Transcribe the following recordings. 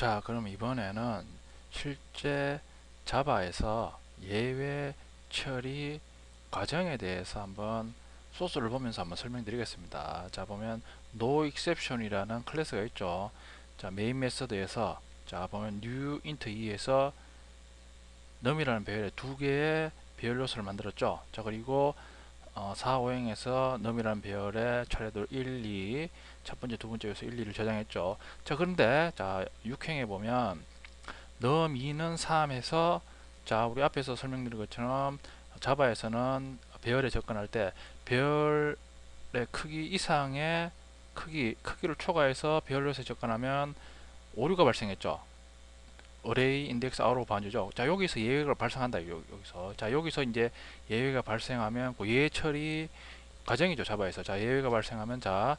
자, 그럼 이번에는 실제 자바에서 예외 처리 과정에 대해서 한번 소스를 보면서 한번 설명드리겠습니다. 자, 보면 no exception이라는 클래스가 있죠. 자, 메인 메서드에서 자, 보면 new int 2에서 num이라는 배열에 두 개의 배열 요소를 만들었죠. 자, 그리고 4, 5행에서 num이라는 배열에 차례대로 1, 2, 첫 번째, 두 번째 요소 1, 2를 저장했죠. 자, 그런데 자, 6행에 보면 num 2는 3에서 자, 우리 앞에서 설명드린 것처럼 자바에서는 배열에 접근할 때 배열의 크기 이상의 크기를 초과해서 배열 요소에 접근하면 오류가 발생했죠. 어레이 인덱스 아웃 오브 바운드죠. 자, 여기서 예외가 발생한다. 여기서 자, 여기서 이제 예외가 발생하면 그 예외 처리 과정이죠. 자바에서 자, 예외가 발생하면 자,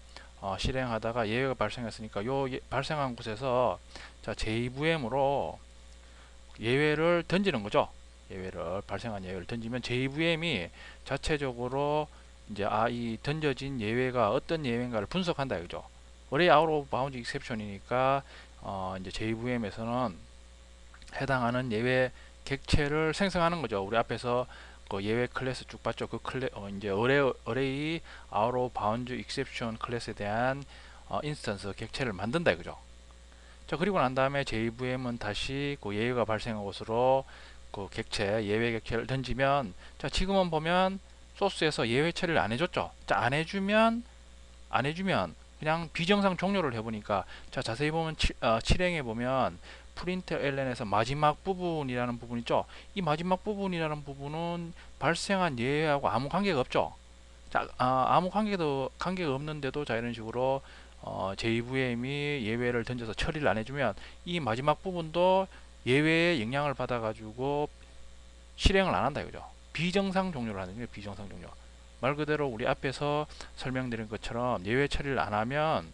실행하다가 예외가 발생했으니까 요 발생한 곳에서 자, JVM으로 예외를 던지는 거죠. 예외를 발생한 예외를 던지면 JVM이 자체적으로 이제 이 던져진 예외가 어떤 예외인가를 분석한다 이거죠. 어레이 아웃 오브 바운드 익셉션이니까 이제 JVM에서는 해당하는 예외 객체를 생성하는 거죠. 우리 앞에서 그 예외 클래스 쭉 봤죠. 그 이제 어레이 아웃 오브 바운드 익셉션 클래스에 대한 인스턴스 객체를 만든다 이거죠. 자, 그리고 난 다음에 JVM은 다시 그 예외가 발생한 곳으로 그 객체, 예외 객체를 던지면 자, 지금은 보면 소스에서 예외 처리를 안 해줬죠. 자, 안 해주면 그냥 비정상 종료를 해보니까 자, 자세히 보면 7행에 보면 프린트 ln에서 마지막 부분이라는 부분 있죠. 이 마지막 부분이라는 부분은 발생한 예외하고 아무 관계가 없죠. 자, 아무 관계가 없는데도 자, 이런 식으로 JVM이 예외를 던져서 처리를 안 해주면 이 마지막 부분도 예외의 영향을 받아 가지고 실행을 안 한다 이거죠. 비정상 종료를 하는 거예요. 비정상 종료. 말 그대로 우리 앞에서 설명드린 것처럼 예외 처리를 안 하면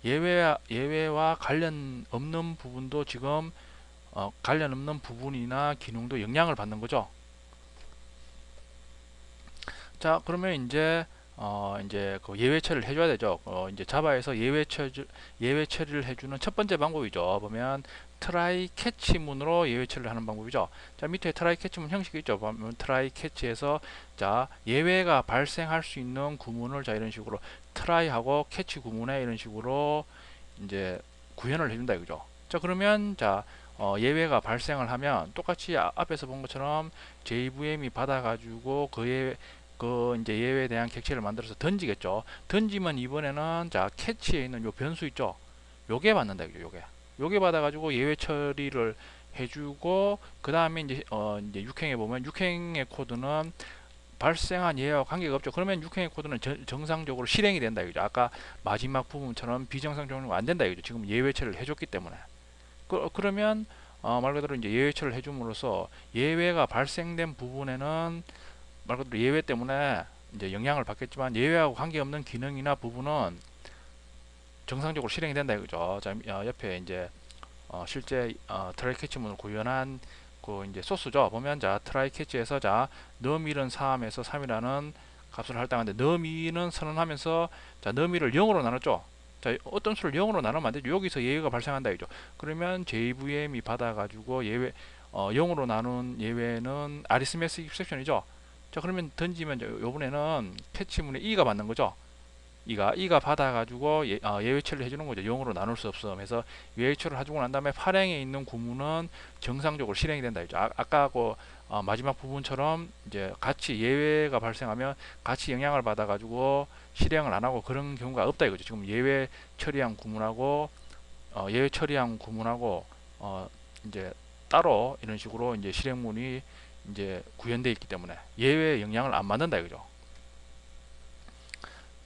예외와 관련 없는 부분도 지금 관련 없는 부분이나 기능도 영향을 받는 거죠. 자, 그러면 이제 그 예외 처리를 해줘야 되죠. 이제 자바에서 예외 처리를 해주는 첫 번째 방법이죠. 보면 트라이 캐치 문으로 예외 처리를 하는 방법이죠. 자, 밑에 트라이 캐치 문 형식이 있죠. 보면 트라이 캐치에서 자, 예외가 발생할 수 있는 구문을 자, 이런 식으로 트라이하고 캐치 구문에 이런 식으로 이제 구현을 해준다 이거죠. 자, 그러면 자, 예외가 발생을 하면 똑같이 앞에서 본 것처럼 JVM이 받아가지고 그 이제 예외에 대한 객체를 만들어서 던지겠죠. 던지면 이번에는 자, 캐치에 있는 요 변수 있죠. 요게 받는다 이죠. 요게 받아가지고 예외 처리를 해주고 그 다음에 이제 6행에 보면 6행의 코드는 발생한 예외와 관계가 없죠. 그러면 6행의 코드는 정상적으로 실행이 된다 이거죠. 아까 마지막 부분처럼 비정상 종료가 안 된다 이거죠. 지금 예외 처리를 해줬기 때문에. 그러면 말 그대로 이제 예외 처리를 해줌으로써 예외가 발생된 부분에는 말 그대로 예외 때문에 이제 영향을 받겠지만 예외하고 관계없는 기능이나 부분은 정상적으로 실행이 된다 이거죠. 자, 옆에 이제 실제 트라이 캐치문을 구현한 그 이제 소스죠. 보면 자, 트라이 캐치에서 자, 너밀은 3에서 3이라는 값을 할당하는데 너밀은 선언하면서 자, 너밀을 0으로 나눴죠. 자, 어떤 수를 0으로 나누면 안 되죠. 여기서 예외가 발생한다 이죠. 그러면 JVM이 받아가지고 예외 0으로 나눈 예외는 아리스메스 익셉션이죠. 자, 그러면 던지면 요번에는 캐치문에 2가 맞는 거죠. 2가 받아가지고 예외 처리를 해주는 거죠. 0으로 나눌 수 없음 해서 예외 처리를 해주고 난 다음에 발행에 있는 구문은 정상적으로 실행이 된다. 아까 그 마지막 부분처럼 이제 같이 예외가 발생하면 같이 영향을 받아가지고 실행을 안 하고 그런 경우가 없다 이거죠. 지금 예외 처리한 구문하고 이제 따로 이런 식으로 이제 실행문이 이제 구현되어 있기 때문에 예외 영향을 안 받는다 이거죠.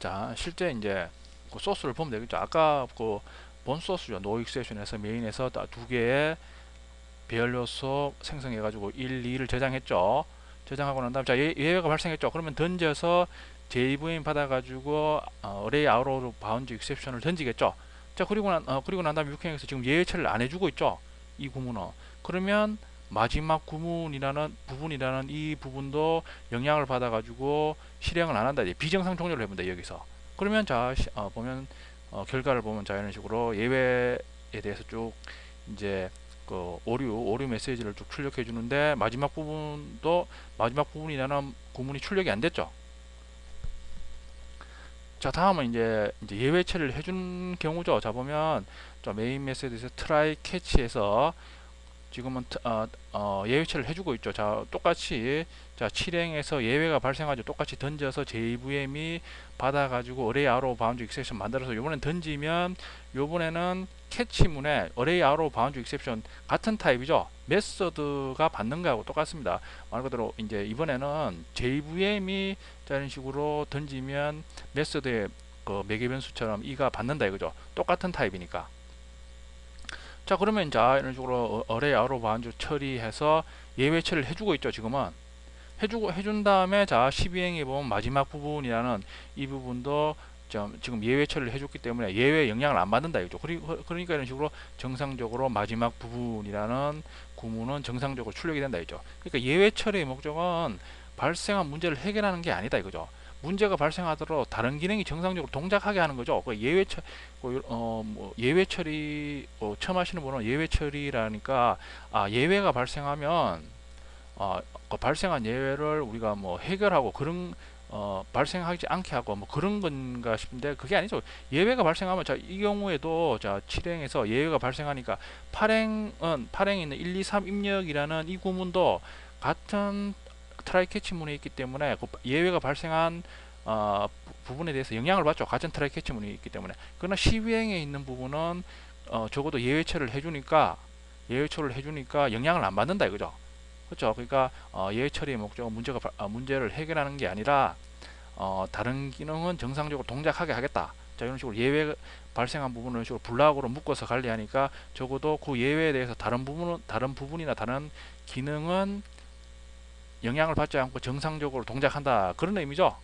자, 실제 이제 그 소스를 보면 되겠죠. 아까 그 본 소스죠. 노 익셉션에서 메인에서 두 개의 배열 요소 생성해 가지고 1, 2를 저장했죠. 저장하고 난 다음 자, 예외가 발생했죠. 그러면 던져서 JVM 받아 가지고 어레이 아웃 오브 바운드 익셉션을 던지겠죠. 자, 그리고 난 다음에 6행에서 지금 예외 처리를 안 해주고 있죠. 이 구문은. 그러면 마지막 구문이라는 부분이라는 이 부분도 영향을 받아 가지고 실행을 안 한다. 비정상 종료를 해본다 여기서. 그러면 자, 보면 결과를 보면 자, 이런 식으로 예외에 대해서 쭉 이제 그 오류 메시지를 쭉 출력해 주는데 마지막 부분이라는 구문이 출력이 안 됐죠. 자, 다음은 이제 예외 처리를 해준 경우죠. 자, 보면 자, 메인 메시지에서 try catch에서 지금은 예외 처리를 해주고 있죠. 자, 똑같이 자, 7행에서 예외가 발생하죠. 똑같이 던져서 JVM이 받아가지고 array out of bound exception 만들어서 이번엔 던지면 요번에는 캐치문에 array out of bound exception 같은 타입이죠. 메서드가 받는 거하고 똑같습니다. 말 그대로 이제 이번에는 JVM이 이런 식으로 던지면 메서드의 그 매개 변수처럼 이가 받는다 이거죠. 똑같은 타입이니까. 자, 그러면 자 이런 식으로 array out of bound 처리해서 예외 처리를 해주고 있죠. 지금은 해준 다음에 자 12행에 보면 마지막 부분이라는 이 부분도 지금 예외 처리를 해줬기 때문에 예외 영향을 안 받는다 이거죠. 그러니까 이런 식으로 정상적으로 마지막 부분이라는 구문은 정상적으로 출력이 된다 이거죠. 그러니까 예외 처리의 목적은 발생한 문제를 해결하는 게 아니다 이거죠. 문제가 발생하더라도 다른 기능이 정상적으로 동작하게 하는 거죠. 그 예외 처리 처음 하시는 분은 예외 처리라니까 예외가 발생하면 그 발생한 예외를 우리가 뭐 해결하고 그런 발생하지 않게 하고 뭐 그런 건가 싶은데 그게 아니죠. 예외가 발생하면 자 이 경우에도 자 7행에서 예외가 발생하니까 8행에 있는 1, 2, 3 입력이라는 이 구문도 같은 트라이 캐치문에 있기 때문에 그 예외가 발생한 부분에 대해서 영향을 받죠. 같은 트라이 캐치문이 있기 때문에. 그러나 12행에 있는 부분은 적어도 예외 처리를 해주니까 영향을 안 받는다 이거죠. 그렇죠. 그러니까 예외 처리의 목적은 문제를 해결하는 게 아니라 다른 기능은 정상적으로 동작하게 하겠다. 자, 이런 식으로 예외 발생한 부분을 이런 식으로 블락으로 묶어서 관리하니까 적어도 그 예외에 대해서 다른 부분이나 다른 기능은 영향을 받지 않고 정상적으로 동작한다. 그런 의미죠.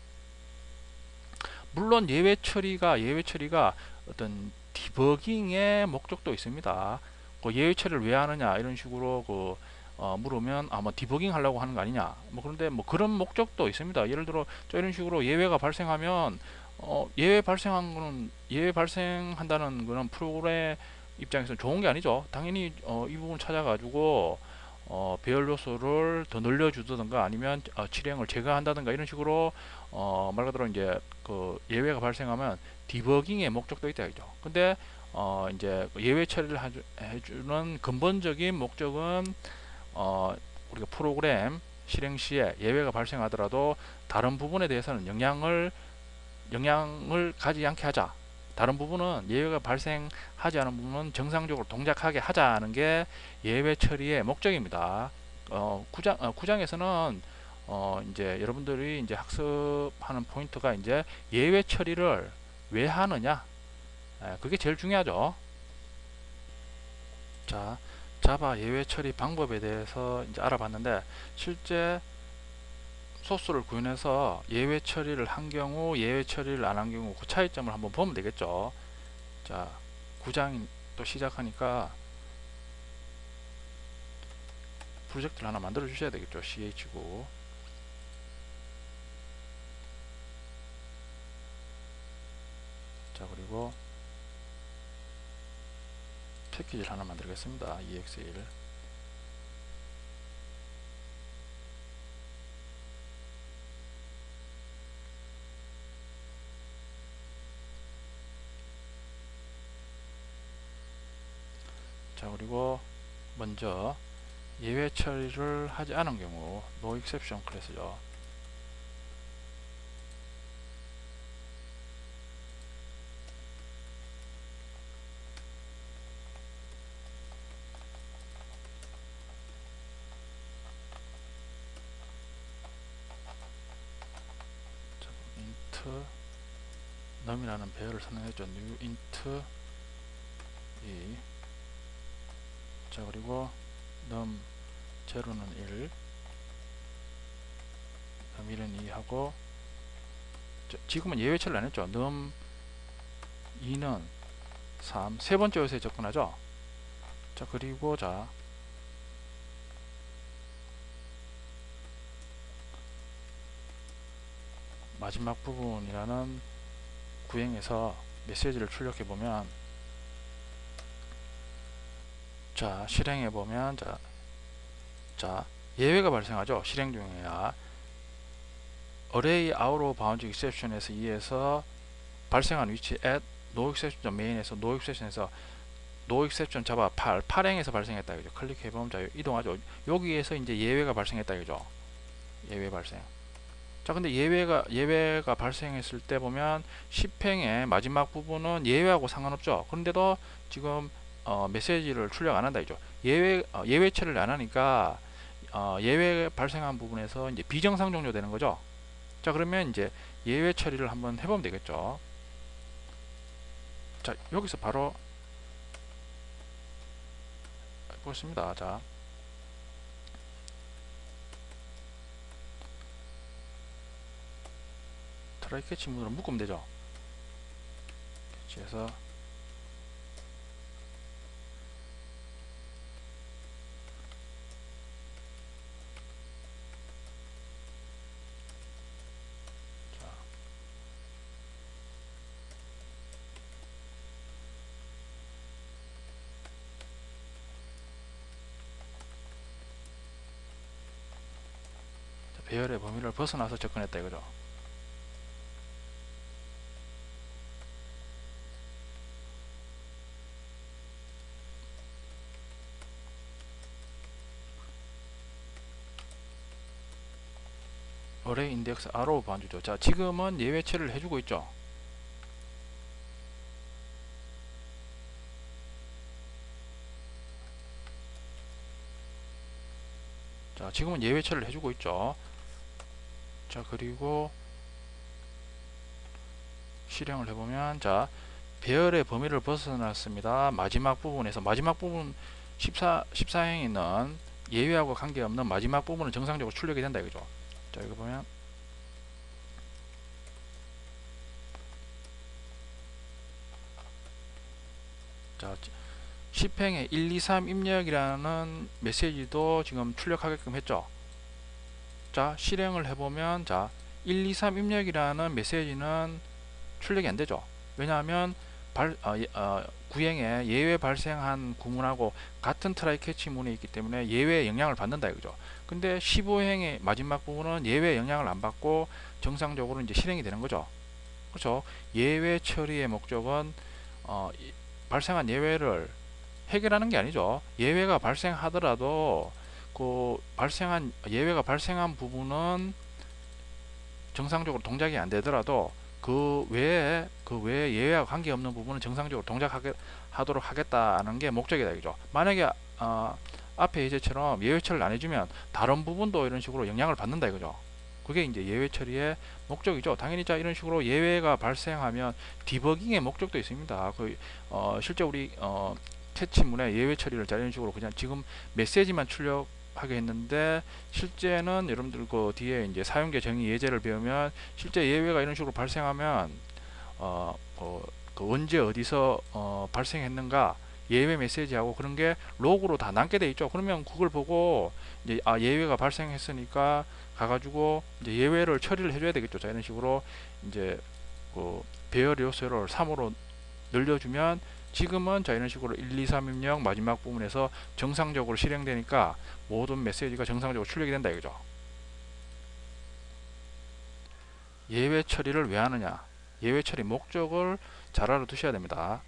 물론 예외 처리가 어떤 디버깅의 목적도 있습니다. 그 예외 처리를 왜 하느냐 이런 식으로 물으면 뭐 디버깅 하려고 하는 거 아니냐 뭐 그런데 뭐 그런 목적도 있습니다. 예를 들어 이런 식으로 예외가 발생하면 예외 발생한다는 거는 프로그램 입장에서 좋은 게 아니죠. 당연히 이 부분 찾아가지고 배열 요소를 더 늘려주든가 아니면 실행을 제거한다든가 이런 식으로 말 그대로 이제 그 예외가 발생하면 디버깅의 목적도 있다 이죠. 근데 이제 예외 처리를 해주는 근본적인 목적은 우리가 프로그램 실행 시에 예외가 발생하더라도 다른 부분에 대해서는 영향을 가지 않게 하자. 다른 부분은 예외가 발생하지 않은 부분은 정상적으로 동작하게 하자는 게 예외 처리의 목적입니다. 9장에서는 이제 여러분들이 이제 학습하는 포인트가 이제 예외 처리를 왜 하느냐, 그게 제일 중요하죠. 자, 자바 예외 처리 방법에 대해서 이제 알아봤는데 실제 소스를 구현해서 예외 처리를 한 경우, 예외 처리를 안 한 경우 그 차이점을 한번 보면 되겠죠. 자, 9장이 또 시작하니까 프로젝트를 하나 만들어 주셔야 되겠죠. CH고. 자, 그리고 패키지를 하나 만들겠습니다. EXL. 자, 그리고 먼저 예외 처리를 하지 않은 경우 No Exception 클래스죠. int num이라는 배열을 선택했죠. new int 이. 자, 그리고 num 0는 1, num 1은 2 하고, 지금은 예외 처리를 안 했죠. num 2는 3, 세 번째 요소에 접근하죠. 자, 그리고 자, 마지막 부분이라는 구행에서 메시지를 출력해 보면 자, 실행해 보면 자, 예외가 발생하죠. 실행 중에야 array out of bounds exception에서 2에서 발생한 위치 at no exception main에서 no exception에서 no exception 잡아 8행에서 발생했다 그죠. 클릭해 보면 자 이동하죠. 여기에서 이제 예외가 발생했다 그죠. 예외 발생. 자, 근데 예외가 발생했을 때 보면 10행의 마지막 부분은 예외하고 상관없죠. 그런데도 지금 메시지를 출력 안 한다 이죠. 예외 처리를 안 하니까 예외 발생한 부분에서 이제 비정상 종료되는 거죠. 자, 그러면 이제 예외 처리를 한번 해보면 되겠죠. 자, 여기서 바로 보겠습니다. 자, 트라이 캐치 문으로 묶으면 되죠. 캐치해서 배열의 범위를 벗어나서 접근했다 이거죠. array index arrow 반주죠. 자, 지금은 예외 처리를 해주고 있죠. 자, 지금은 예외 처리를 해주고 있죠. 자, 그리고 실행을 해보면 자, 배열의 범위를 벗어났습니다. 마지막 부분에서 마지막 부분 14행에는 예외하고 관계없는 마지막 부분은 정상적으로 출력이 된다 이거죠. 자, 이거 보면 자, 10행에 1, 2, 3 입력이라는 메시지도 지금 출력하게끔 했죠. 자, 실행을 해보면 자, 1, 2, 3 입력이라는 메시지는 출력이 안 되죠. 왜냐하면 구행에 예외 발생한 구문하고 같은 트라이 캐치 문에 있기 때문에 예외 영향을 받는다 이거죠. 근데 15행의 마지막 부분은 예외 영향을 안 받고 정상적으로 이제 실행이 되는 거죠. 그렇죠. 예외 처리의 목적은 발생한 예외를 해결하는 게 아니죠. 예외가 발생하더라도 그 예외가 발생한 부분은 정상적으로 동작이 안 되더라도 그 외에 예외와 관계없는 부분은 정상적으로 동작하도록 하겠다는 게 목적이다 이죠. 만약에 앞에 예제처럼 예외 처리를 안 해주면 다른 부분도 이런 식으로 영향을 받는다 이거죠. 그게 이제 예외 처리의 목적이죠. 당연히 자 이런 식으로 예외가 발생하면 디버깅의 목적도 있습니다. 실제 우리 캐치문에 예외 처리를 자 이런 식으로 그냥 지금 메시지만 출력하게 했는데 실제는 여러분들 그 뒤에 이제 사용자 정의 예제를 배우면 실제 예외가 이런 식으로 발생하면 그 언제 어디서 발생했는가 예외 메시지하고 그런 게 로그로 다 남게 돼 있죠. 그러면 그걸 보고 이제 예외가 발생했으니까 가가지고 이제 예외를 처리를 해줘야 되겠죠. 자 이런 식으로 이제 그 배열 요소를 3으로 늘려주면 지금은 자 이런 식으로 1, 2, 3 입력 마지막 부분에서 정상적으로 실행되니까 모든 메시지가 정상적으로 출력이 된다 이거죠. 예외 처리를 왜 하느냐? 예외 처리 목적을 잘 알아두셔야 됩니다.